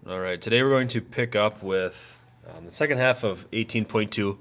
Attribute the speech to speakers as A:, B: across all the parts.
A: All right, today we're going to pick up with the second half of 18.2,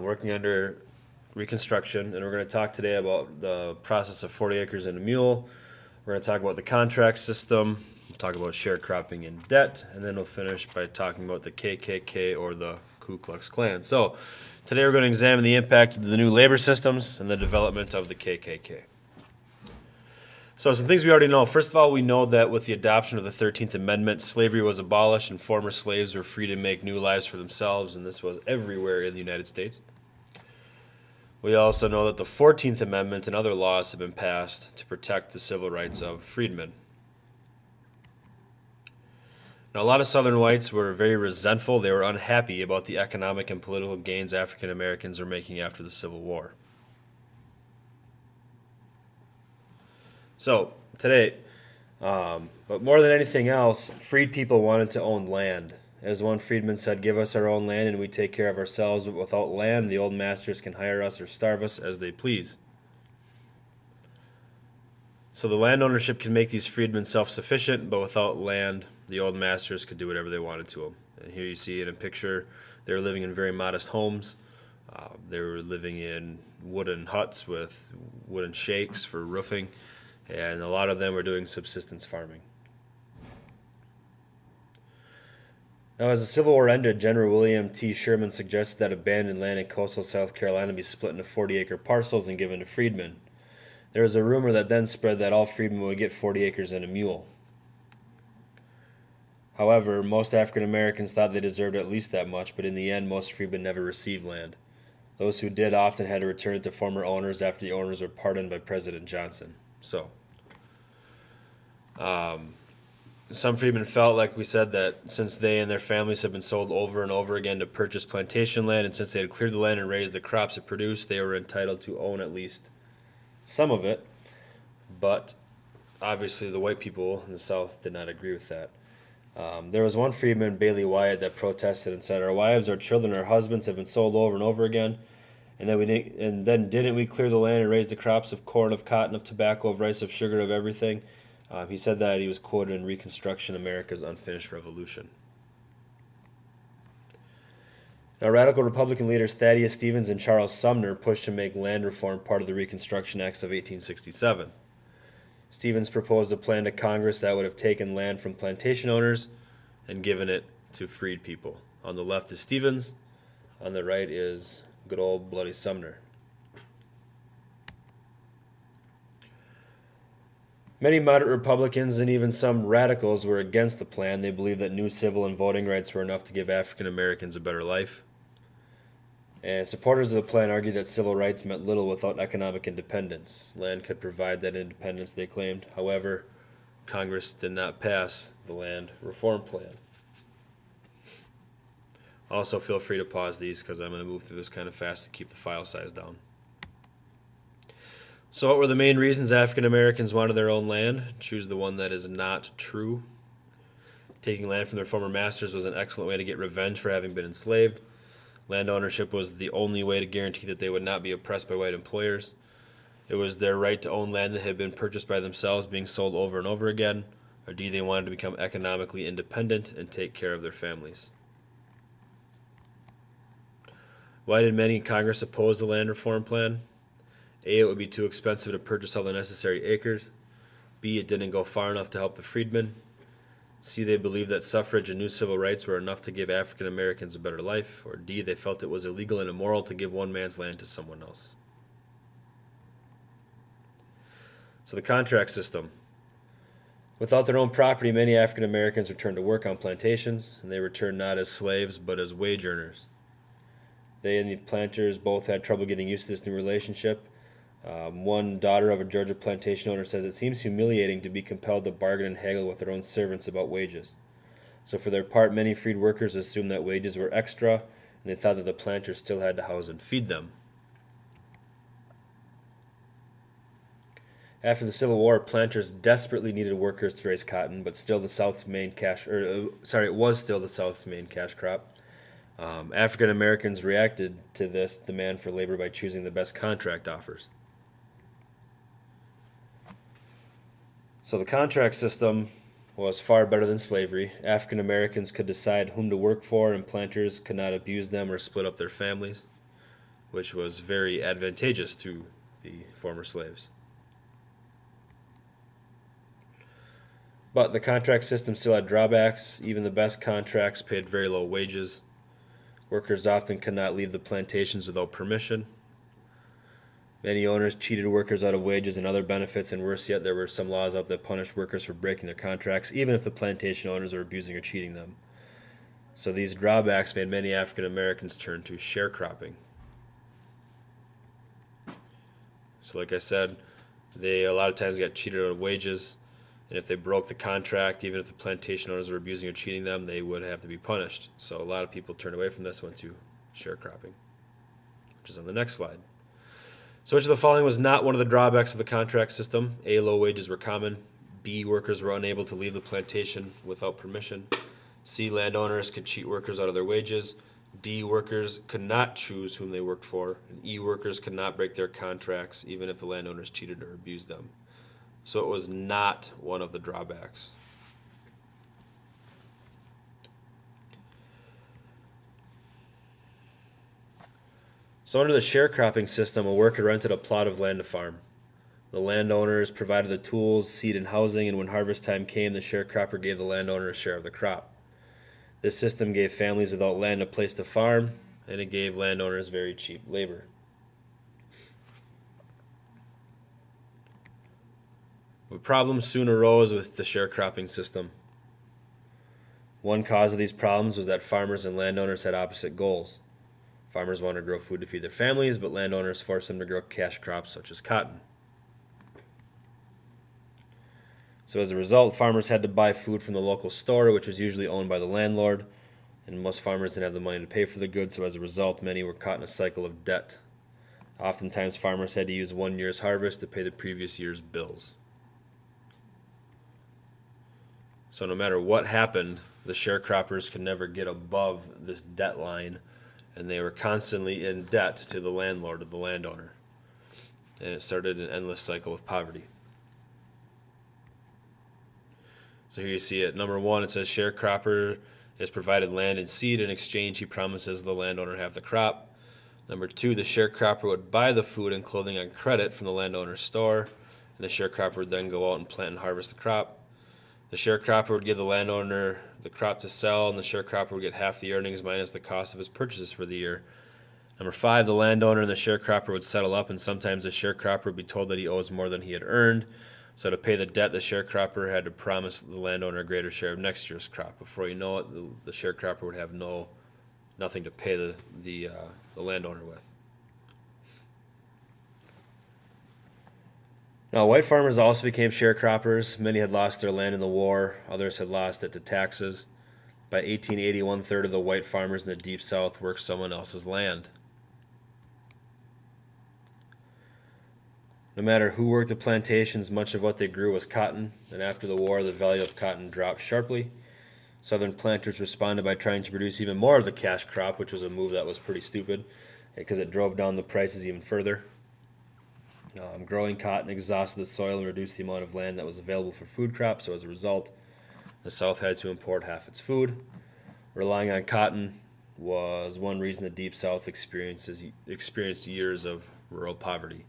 A: working under Reconstruction, and we're going to talk today about the process of 40 acres and a mule. We're going to talk about the contract system, we'll talk about sharecropping and debt, and then we'll finish by talking about the KKK or the Ku Klux Klan. So today we're going to examine the impact of the new labor systems and the development of the KKK. So, some things we already know. First of all, we know that with the adoption of the 13th Amendment, slavery was abolished and former slaves were free to make new lives for themselves, and this was everywhere in the United States. We also know that the 14th Amendment and other laws have been passed to protect the civil rights of freedmen. Now, a lot of Southern whites were very resentful. They were unhappy about the economic and political gains African Americans were making after the Civil War. So, today, but more than anything else, freed people wanted to own land. As one freedman said, give us our own land and we take care of ourselves, but without land, the old masters can hire us or starve us as they please. So the land ownership can make these freedmen self-sufficient, but without land, the old masters could do whatever they wanted to them. And here you see in a picture, they were living in very modest homes. They were living in wooden huts with wooden shakes for roofing, and a lot of them were doing subsistence farming. Now, as the Civil War ended, General William T. Sherman suggested that abandoned land in coastal South Carolina be split into 40-acre parcels and given to freedmen. There was a rumor that then spread that all freedmen would get 40 acres and a mule. However, most African Americans thought they deserved at least that much, but in the end, most freedmen never received land. Those who did often had to return it to former owners after the owners were pardoned by President Johnson. So, some freedmen felt, like we said, that since they and their families had been sold over and over again to purchase plantation land, and since they had cleared the land and raised the crops it produced, they were entitled to own at least some of it. But obviously, the white people in the South did not agree with that. There was one freedman, Bailey Wyatt, that protested and said, "Our wives, our children, our husbands have been sold over and over again, and then didn't we clear the land and raise the crops of corn, of cotton, of tobacco, of rice, of sugar, of everything?" He said that he was quoted in Reconstruction, America's Unfinished Revolution. Now, radical Republican leaders Thaddeus Stevens and Charles Sumner pushed to make land reform part of the Reconstruction Acts of 1867. Stevens proposed a plan to Congress that would have taken land from plantation owners and given it to freed people. On the left is Stevens, on the right is good old bloody Sumner. Many moderate Republicans and even some radicals were against the plan. They believed that new civil and voting rights were enough to give African Americans a better life. And supporters of the plan argued that civil rights meant little without economic independence. Land could provide that independence, they claimed. However, Congress did not pass the land reform plan. Also, feel free to pause these because I'm going to move through this kind of fast to keep the file size down. So, what were the main reasons African Americans wanted their own land? Choose the one that is not true. Taking land from their former masters was an excellent way to get revenge for having been enslaved. Land ownership was the only way to guarantee that they would not be oppressed by white employers. It was their right to own land that had been purchased by themselves being sold over and over again. Or D, they wanted to become economically independent and take care of their families. Why did many in Congress oppose the land reform plan? A, it would be too expensive to purchase all the necessary acres. B, it didn't go far enough to help the freedmen. C, they believed that suffrage and new civil rights were enough to give African Americans a better life. Or D, they felt it was illegal and immoral to give one man's land to someone else. So the contract system. Without their own property, many African Americans returned to work on plantations, and they returned not as slaves, but as wage earners. They and the planters both had trouble getting used to this new relationship. One daughter of a Georgia plantation owner says it seems humiliating to be compelled to bargain and haggle with their own servants about wages. So for their part, many freed workers assumed that wages were extra, and they thought that the planters still had to house and feed them. After the Civil War, planters desperately needed workers to raise cotton, but still the South's main cash, it was still the South's main cash crop. African Americans reacted to this demand for labor by choosing the best contract offers. So the contract system was far better than slavery. African Americans could decide whom to work for, and planters could not abuse them or split up their families, which was very advantageous to the former slaves. But the contract system still had drawbacks. Even the best contracts paid very low wages. Workers often could not leave the plantations without permission. Many owners cheated workers out of wages and other benefits, and worse yet, there were some laws out that punished workers for breaking their contracts, even if the plantation owners were abusing or cheating them. So these drawbacks made many African Americans turn to sharecropping. So like I said, they a lot of times got cheated out of wages, and if they broke the contract, even if the plantation owners were abusing or cheating them, they would have to be punished. So a lot of people turned away from this and went to sharecropping, which is on the next slide. So which of the following was not one of the drawbacks of the contract system? A, low wages were common. B, workers were unable to leave the plantation without permission. C, landowners could cheat workers out of their wages. D, workers could not choose whom they worked for. And E, workers could not break their contracts even if the landowners cheated or abused them. So it was not one of the drawbacks. So under the sharecropping system, a worker rented a plot of land to farm. The landowners provided the tools, seed, and housing, and when harvest time came, the sharecropper gave the landowner a share of the crop. This system gave families without land a place to farm, and it gave landowners very cheap labor. But problems soon arose with the sharecropping system. One cause of these problems was that farmers and landowners had opposite goals. Farmers wanted to grow food to feed their families, but landowners forced them to grow cash crops such as cotton. So as a result, farmers had to buy food from the local store, which was usually owned by the landlord, and most farmers didn't have the money to pay for the goods, so as a result, many were caught in a cycle of debt. Oftentimes, farmers had to use 1 year's harvest to pay the previous year's bills. So no matter what happened, the sharecroppers could never get above this debt line, and they were constantly in debt to the landlord or the landowner. And it started an endless cycle of poverty. So here you see it. Number 1, it says sharecropper is provided land and seed. In exchange, he promises the landowner half the crop. Number 2, the sharecropper would buy the food and clothing on credit from the landowner's store, and the sharecropper would then go out and plant and harvest the crop. The sharecropper would give the landowner the crop to sell, and the sharecropper would get half the earnings minus the cost of his purchases for the year. Number 5, the landowner and the sharecropper would settle up, and sometimes the sharecropper would be told that he owes more than he had earned. So to pay the debt, the sharecropper had to promise the landowner a greater share of next year's crop. Before you know it, the sharecropper would have nothing to pay the landowner with. Now, white farmers also became sharecroppers. Many had lost their land in the war, others had lost it to taxes. By 1880, 1/3 of the white farmers in the Deep South worked someone else's land. No matter who worked the plantations, much of what they grew was cotton, and after the war, the value of cotton dropped sharply. Southern planters responded by trying to produce even more of the cash crop, which was a move that was pretty stupid because it drove down the prices even further. Growing cotton exhausted the soil and reduced the amount of land that was available for food crops, so as a result, the South had to import half its food. Relying on cotton was one reason the Deep South experienced years of rural poverty.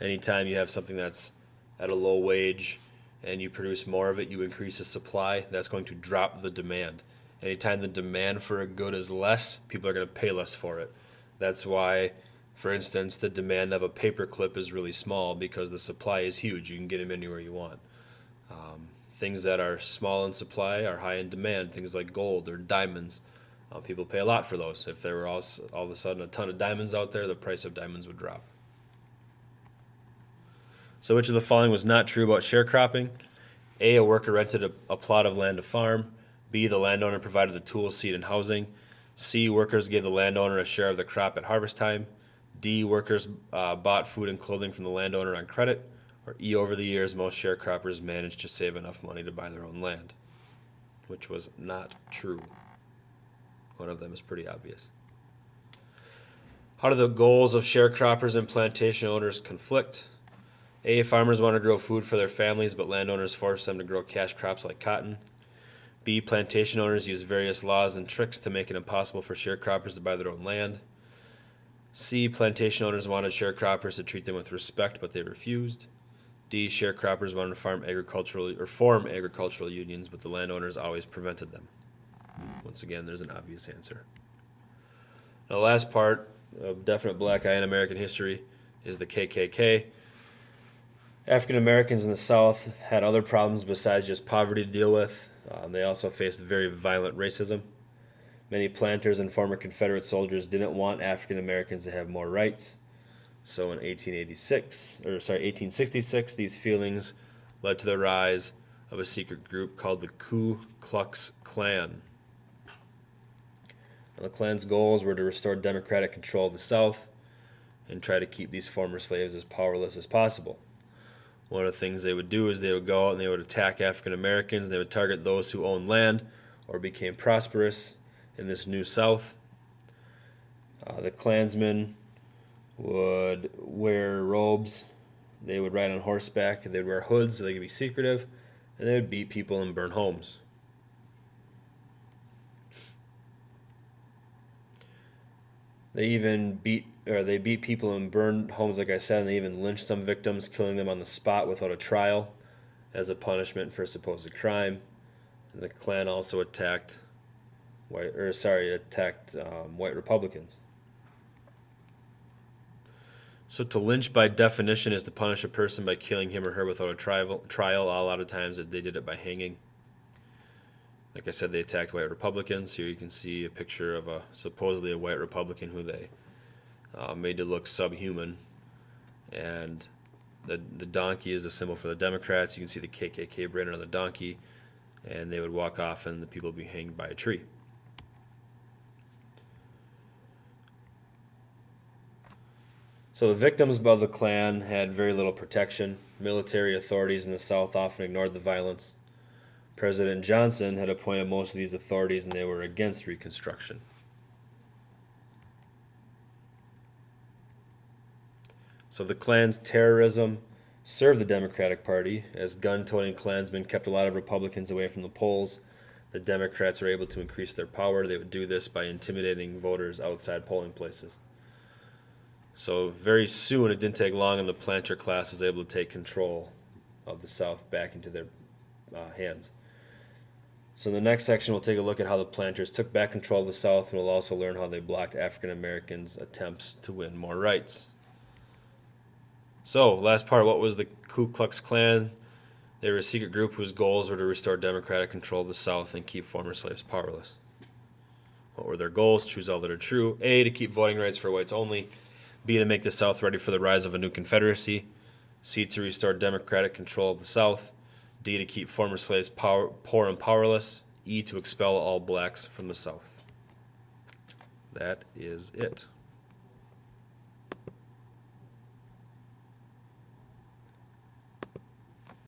A: Anytime you have something that's at a low wage and you produce more of it, you increase the supply, that's going to drop the demand. Anytime the demand for a good is less, people are going to pay less for it. That's why, for instance, the demand of a paper clip is really small because the supply is huge. You can get them anywhere you want. Things that are small in supply are high in demand, things like gold or diamonds. People pay a lot for those. If there were all of a sudden a ton of diamonds out there, the price of diamonds would drop. So which of the following was not true about sharecropping? A worker rented a plot of land to farm. B, the landowner provided the tools, seed, and housing. C, workers gave the landowner a share of the crop at harvest time. D, workers bought food and clothing from the landowner on credit. Or E, over the years, most sharecroppers managed to save enough money to buy their own land, which was not true. One of them is pretty obvious. How do the goals of sharecroppers and plantation owners conflict? A, farmers want to grow food for their families, but landowners force them to grow cash crops like cotton. B, plantation owners use various laws and tricks to make it impossible for sharecroppers to buy their own land. C, plantation owners wanted sharecroppers to treat them with respect, but they refused. D, sharecroppers wanted to form agricultural unions, but the landowners always prevented them. Once again, there's an obvious answer. Now, the last part, a definite black eye in American history, is the KKK. African Americans in the South had other problems besides just poverty to deal with. They also faced very violent racism. Many planters and former Confederate soldiers didn't want African Americans to have more rights. So in 1866, these feelings led to the rise of a secret group called the Ku Klux Klan. And the Klan's goals were to restore democratic control of the South and try to keep these former slaves as powerless as possible. One of the things they would do is they would go out and they would attack African Americans. They would target those who owned land or became prosperous in this new South. The Klansmen would wear robes. They would ride on horseback. They would wear hoods so they could be secretive. And they would beat people and burn homes. They beat people and burned homes, like I said, and they even lynched some victims, killing them on the spot without a trial as a punishment for a supposed crime. And the Klan also attacked white Republicans. So to lynch by definition is to punish a person by killing him or her without a trial. A lot of times they did it by hanging. Like I said, they attacked white Republicans. Here you can see a picture of supposedly a white Republican who they made to look subhuman. And the donkey is a symbol for the Democrats. You can see the KKK branded on the donkey. And they would walk off and the people would be hanged by a tree. So the victims of the Klan had very little protection. Military authorities in the South often ignored the violence. President Johnson had appointed most of these authorities and they were against Reconstruction. So the Klan's terrorism served the Democratic Party, as gun-toting Klansmen kept a lot of Republicans away from the polls. The Democrats were able to increase their power. They would do this by intimidating voters outside polling places. So very soon, it didn't take long, and the planter class was able to take control of the South back into their hands. So in the next section, we'll take a look at how the planters took back control of the South, and we'll also learn how they blocked African Americans' attempts to win more rights. So, last part, what was the Ku Klux Klan? They were a secret group whose goals were to restore democratic control of the South and keep former slaves powerless. What were their goals? Choose all that are true. A, to keep voting rights for whites only. B, to make the South ready for the rise of a new Confederacy. C, to restore democratic control of the South. D, to keep former slaves poor and powerless. E, to expel all blacks from the South. That is it.